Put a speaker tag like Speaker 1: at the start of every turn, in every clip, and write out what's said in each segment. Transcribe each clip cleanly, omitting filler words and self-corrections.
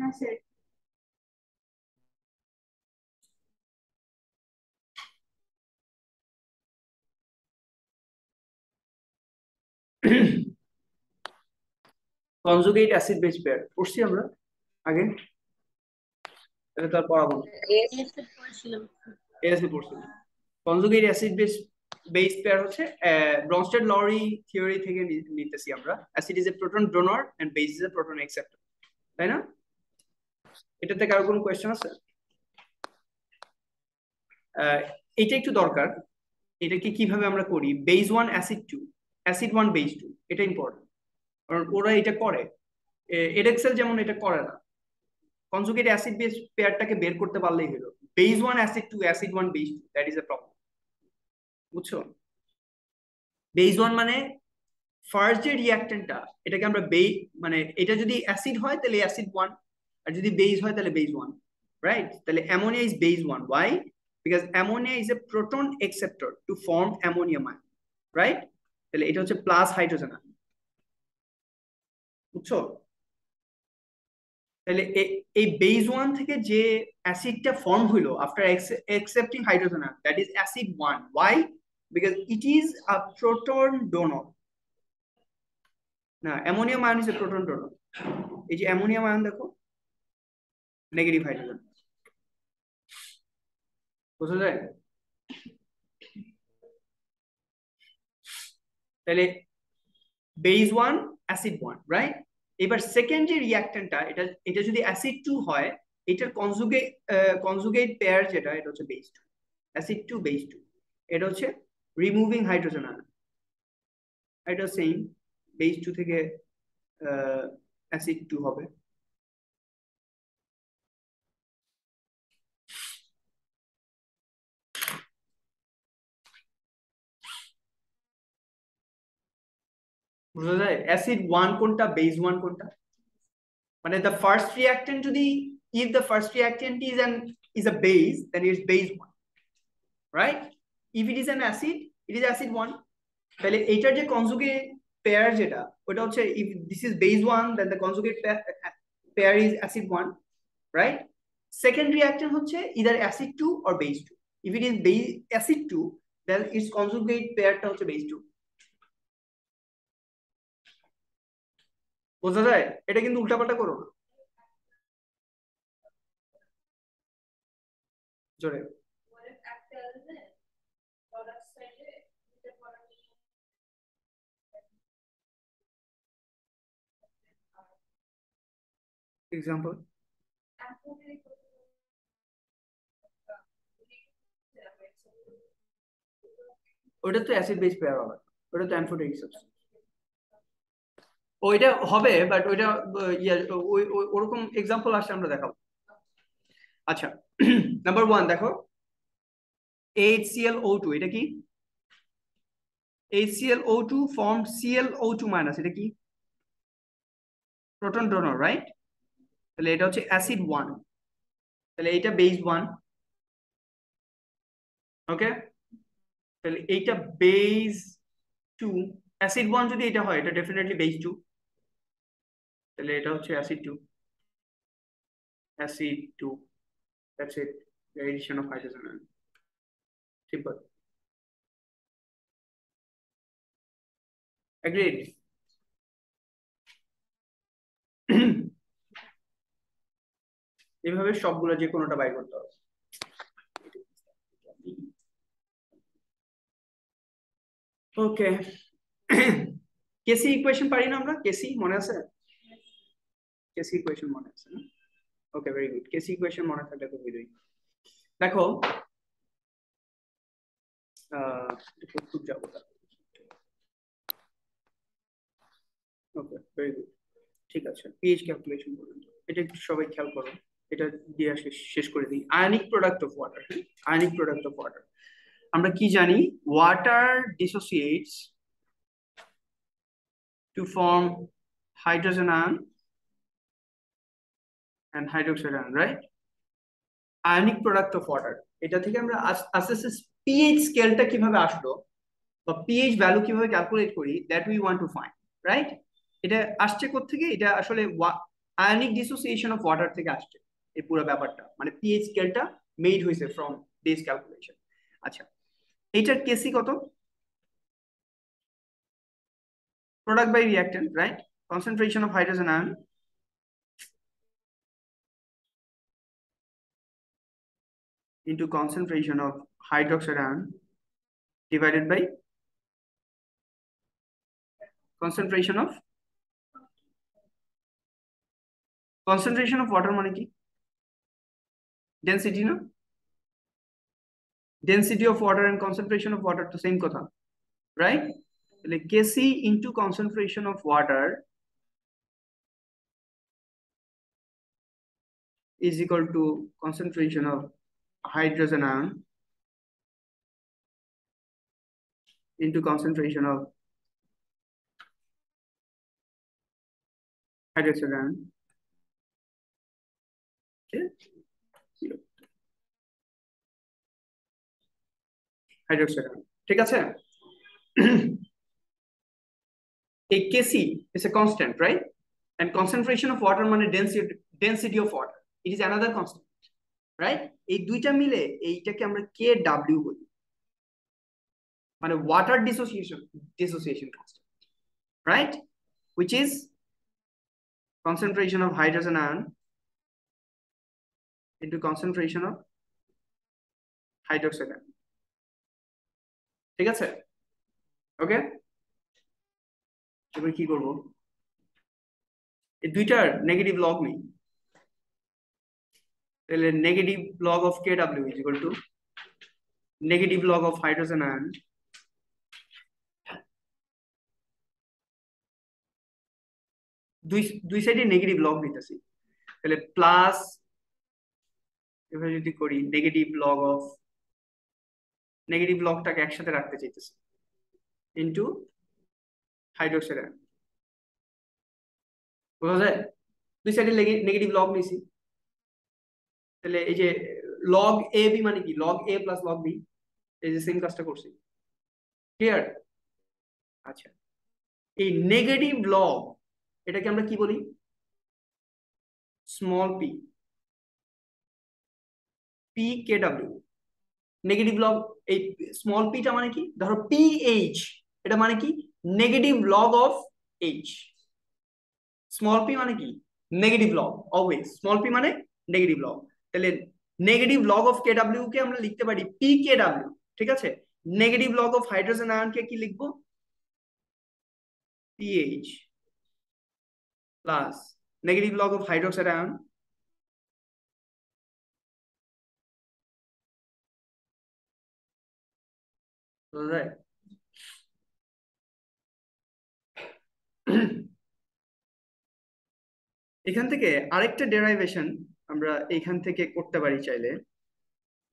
Speaker 1: না sir.
Speaker 2: Conjugate acid base pair পড়ছি আমরা আগে, এটা তো আর পড়াবো না। এসে পড়ছি। কনজুগেট অ্যাসিড বেস পেয়ার হচ্ছে ব্রনস্টেড লরি থিওরি থেকে নিতেছি আমরা। Acid is a proton donor and base is a proton acceptor, তাই না? এটাতে কারো কোনো কোয়েশ্চেন আছে? এটা একটু দরকার, এটাকে কিভাবে আমরা করি, base one acid two, acid one base two, এটা ইম্পর্টেন্ট কারণ ওরা এটা করে, এডেক্সেল যেমন এটা করে না। কনজুগেট অ্যাসিড বেস পেয়ারটাকে বের করতে পারলেই হলো, base one acid two, acid one base two, that is a problem. বুঝছো? বেস ওয়ান মানে ফার্স্ট যে রিয়াক্টেন্টটা, এটাকে আমরা মানে এটা যদি অ্যাসিড হয় তাহলে অ্যাসিড ওয়ান, আর যদি বেস হয় তাহলে বেস ওয়ান, রাইট? তাহলে ammonia is base one, why? Because ammonia is a proton acceptor to form ammonium ion, right? তাহলে এটা হচ্ছে প্লাস হাইড্রোজেন আয়ন। বুঝছো? তাহলে এই বেস ওয়ান থেকে যে অ্যাসিডটা ফর্ম হইলো after accepting hydrogen ion, that is acid one, why? Because it is a proton donor. না, ammonium ion is a proton donor. এই যে অ্যামোনিয়াম আয়ন দেখো, নেগেটিভ হাইড্রোজেন, বোঝা যায়? তাহলে base one acid one, right? এবার second যে রিঅ্যাক্টেন্টটা, এটা এটা যদি অ্যাসিড টু হয়, এটার কনজুগেট পেয়ার যেটা, এটা হচ্ছে base two, acid two base two. এটা হচ্ছে রিমুভিং হাইড্রোজেন আয়ন, এটা সেম, বেস টু থেকে অ্যাসিড টু হবে। বুঝা যায় অ্যাসিড ওয়ান কোনটা, বেস ওয়ান কোনটা? মানে the first reactant যদি, if the first reactant is a base, then it's base one, right? If it is an acid, it is acid one. তাহলে এইটার যে কনজুগেট পেয়ার যেটা, ওটা হচ্ছে if this is base one, then the conjugate pair is acid one, right? Second reactant হচ্ছে either acid two or base two. If it is base acid two, then its conjugate pairটা হচ্ছে base two. বোঝা যায়? এটা কিন্তু উল্টাপাল্টা করো না, জোরে। এক্সাম্পল, ওটা তো অ্যাসিড বেস পেয়ার হবে, ওটা তো অ্যামফোটেরিক সাবস্টেন্স। ওইটা হবে, বাট ওইটা ওরকম এক্সাম্পল আসলে আমরা দেখাবো। আচ্ছা, নাম্বার ওয়ান দেখো, HClO2, এটা কি? HClO2 ফর্ম ClO2 মাইনাস, এটা কি? Proton donor, right? তাহলে এটা হচ্ছে অ্যাসিড ওয়ান, তাহলে এইটা বেস ওয়ান, ওকে? তাহলে এইটা বেস টু, অ্যাসিড ওয়ান যদি এটা হয়, এটা ডেফিনেটলি বেস টু, তাহলে এটা হচ্ছে acid two, acid two, that's it, the addition of hydrogen ion. Simple. Agreed? এইভাবে সবগুলো যে কোনোটা বাই করতে হবে। ওকে, কেসি ইকুয়েশন পারি না আমরা? কেসি মনে আছে? কেসি ইকুয়েশন মনে আছে না? ওকে, ভেরি গুড। কেসি ইকুয়েশন মনে থাকলে তো বুঝই। দেখো, খুব যাবো। ওকে, ভেরি গুড, ঠিক আছে। পিএইচ ক্যালকুলেশন করুন, এটা একটু সবাই খেয়াল করো, এটা দিয়ে শেষ করে দিই। Ionic product of water, ionic product of water আমরা কি জানি? Water dissociates to form hydrogen ion and hydroxide ion, right? Ionic product of water, এটা থেকে আমরা আস্তে আস্তে পিএইচ স্কেলটা কিভাবে আসলো বা পিএইচ ভ্যালু কিভাবে ক্যালকুলেট করি, that we want to find, right? এটা আসছে কোত্থেকে? এটা আসলে আয়নিক ডিসোসিয়েশন অফ ওয়াটার থেকে আসছে এই পুরো ব্যাপারটা, মানে পিএইচ স্কেলটা মেড হয়েছে ফ্রম দিস ক্যালকুলেশন। আচ্ছা, এইটার কেসি কত? Product by reactant, right? Concentration of hydrogen ion into concentration of hydroxide ion divided by concentration of water মানে কি? ডেনসিটি না? Density of water and concentration of water তো same কথা, right? তাহলে Kc into concentration of water is equal to concentration of hydrogen ion into concentration of hydroxide ion, okay? Hydroxide ion, ঠিক আছে? a kc is a constant, right? And concentration of water মানে density of water, it is another constant, right? এই দুইটা মিলে এইটাকে আমরা K W বলি, মানে water dissociation constant, right? Which is concentration of hydrogen ion into concentration of hydroxide ion, ঠিক আছে? ওকে, এবার কি করব? এই দুইটার নেগেটিভ লগ নেই, তাহলে negative log of K W is equal two negative log of hydrogen ion, দুই দুই সাইডে নেগেটিভ লগ নিতেছি, তাহলে প্লাস, এবার যদি করি নেগেটিভ লগটাকে একসাথে রাখতে চাইতেছি ইনটু হাইড্রোক্সাইড আয়ন, বোঝা যায়? দুই সাইডে নেগেটিভ লগ নিছি, তাহলে এই যে লগ এ বি মানে কি? লগ এ প্লাস লগ বি, এই যে সেম কাজটা করছি, ক্লিয়ার? আচ্ছা, এই নেগেটিভ লগ এটাকে আমরা কি বলি? Small P, P K W. Negative log, এই স্মল পিটা মানে কি? ধরো পি এইচ, এটা মানে কি? Negative log of H. Small P মানে কি? Negative log, always small P মানে নেগেটিভ লগ। তাহলে negative log of K W কে আমরা লিখতে পারি পি কে ডাব্লিউ, ঠিক আছে? নেগেটিভ লগ অফ হাইড্রোজেন আয়নকে কি লিখবো? PH plus negative log of hydroxide ion right. এখান থেকে আরেকটা ডেরাইভেশন আমরা এখান থেকে করতে পারি চাইলে,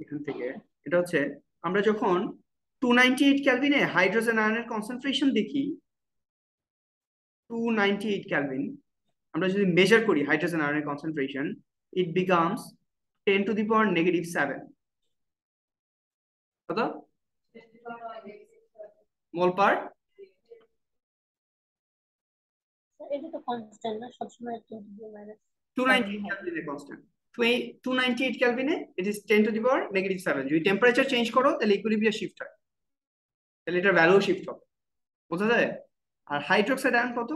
Speaker 2: এখান থেকে, এটা হচ্ছে আমরা যখন 298 কেলভিনে হাইড্রোজেন আয়নের কনসেন্ট্রেশন দেখি, 298 কেলভিন আমরা যদি মেজার করি হাইড্রোজেন আয়নের concentration, it becomes 10 to the power -7 কত মোল পার?
Speaker 1: এটা তো কনস্ট্যান্ট না, সবসময় 10
Speaker 2: 298 কেলভিনে কনস্ট্যান্ট, 298 কেলভিনে it is 10 to the power -7। যদি টেম্পারেচার চেঞ্জ করো তাহলে ইকুইলিব্রিয়াম শিফট হয়, তাহলে এটার ভ্যালু শিফট হবে, বোঝা যায়? আর হাইড্রোক্সাইড আয়ন কত?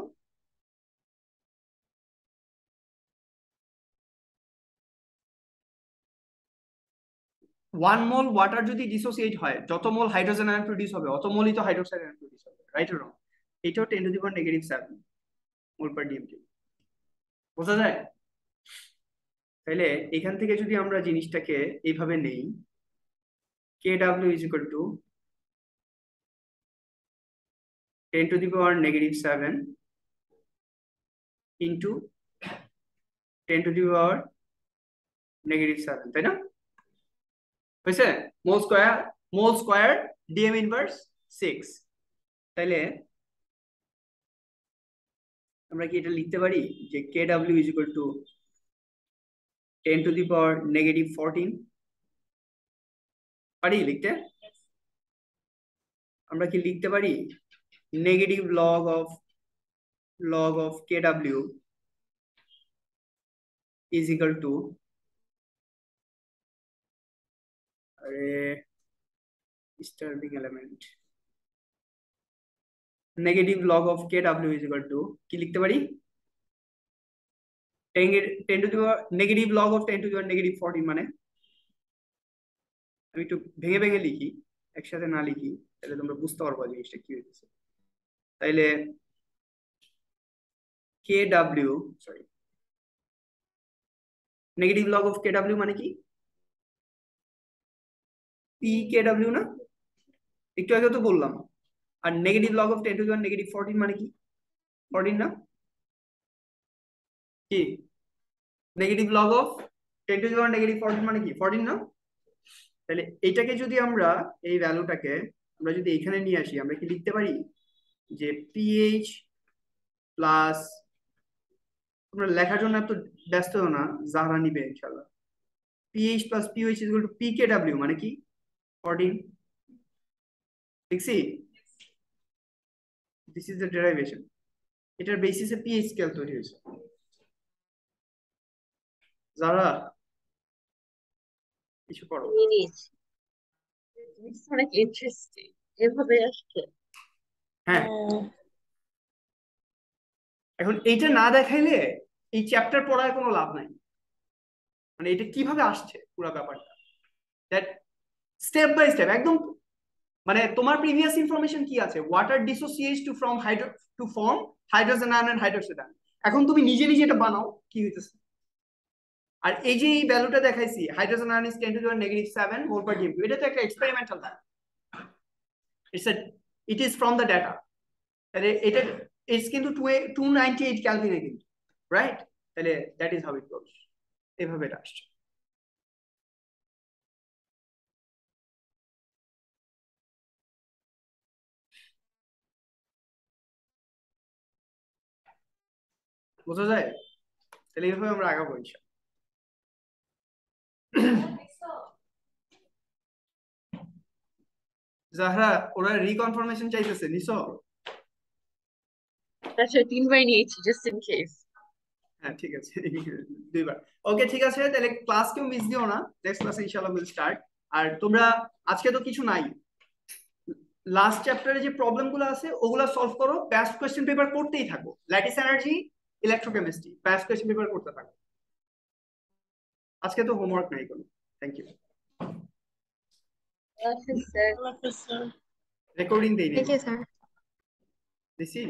Speaker 2: 1 মোল ওয়াটার যদি ডিসোসিয়েট হয়, যত মোল হাইড্রোজেন আয়ন প্রডিউস হবে অত মোলই তো হাইড্রোক্সাইড আয়ন প্রডিউস হবে, রাইট অর রং? এটাও 10 to the power -7 mole per DMT, বোঝা যায়? তাহলে এখান থেকে যদি আমরা জিনিসটাকে এইভাবে নেই, K W is equal to 10 to the power -7 into 10 to the power -7, তাই না? হয়েছে? Mole square dm inverse 6। তাইলে আমরা কি এটা লিখতে পারি যে K W is equal to 10 to the power -14? পারি লিখতে? আমরা কি লিখতে পারি negative log of K W is equal to disturbing element negative log of kw is equal to কি লিখতে পারি 10 to the negative log of 10 to the negative 14 মানে আমি একটু ভেঙে ভেঙে লিখি একসাথে না লিখি তাহলে তোমরা বুঝতে পারবে জিনিসটা কি হইতেছে তাইলে kw sorry negative log of kw মানে কি pkw না একটু আগে তো বললাম আর negative log of 10 to the negative 14 মানে কি 14 না কি negative log of 10 to the negative 14 মানে কি 14 না তাহলে এটাকে যদি আমরা এই ভ্যালুটাকে আমরা যদি এখানে নিয়ে আসি আমরা কি লিখতে পারি যে পিএইচ প্লাস তোমরা লেখার জন্য এত ব্যস্ত হও না যারা নিবে ইনশাআল্লাহ pH plus pOH is equal to পিকেডব্লিউ মানে কি 14 দেখছি দিস ইজ দ্য ডেরিভেশন এটার বেসিসে পিএইচ স্কেল তৈরি হয়েছে যারা কিছু করো
Speaker 3: অনেক ইন্টারেস্টিং এভাবে আসছে
Speaker 2: হ্যাঁ
Speaker 1: হ্যাঁ,
Speaker 2: এখন এইটা না দেখাইলে এই চ্যাপ্টার পড়ার কোনো লাভ নাই মানে এটা কিভাবে আসছে পুরো ব্যাপারটা দ্যাট স্টেপ বাই স্টেপ একদম মানে তোমার প্রিভিয়াস ইনফরমেশন কি আছে water dissociates to from hydro to form hydrogen ion and hydroxide ion এখন তুমি নিজে নিজে এটা বানাও কি হইতেছে আর এই যে এই ভ্যালুটা দেখাইছি hydrogen ion is 10 to the negative 7 mole per DMP এটা তো একটা experimental value it is from the data তাহলে এটা ইটস কিন্তু 298 কেলভিনে কিন্তু রাইট তাহলে দ্যাট ইজ হাউ ইট গোস এভাবে এটা আসছে বোঝা যায় তাহলে এইভাবে আমরা আগাবো ইনশাআল্লাহ জাহরা ওরা রিকনফার্মেশন চাইতেছে নিছো
Speaker 3: আচ্ছা 3 বার নিয়েছি জাস্ট ইন কেস
Speaker 2: হ্যাঁ ঠিক আছে দুইবার ওকে ঠিক আছে তাহলে ক্লাস কেউ মিস দিও না নেক্সট ক্লাসে ইনশাআল্লাহ উইল স্টার্ট আর তোমরা আজকে তো কিছু নাই লাস্ট চ্যাপ্টারে যে প্রবলেমগুলো আছে ওগুলো সলভ করো পাস্ট কোশ্চেন পেপার করতেই থাকো lattice energy electrochemistry past question paper করতে থাকো আজকে তো হোমওয়ার্ক নাই কোনো থ্যাংক ইউ
Speaker 3: আচ্ছা স্যার
Speaker 1: আল্লাহ হাফেজ স্যার।
Speaker 2: রেকর্ডিং দেই
Speaker 3: থ্যাংক
Speaker 2: নাই
Speaker 3: ইউ স্যার
Speaker 2: দিছি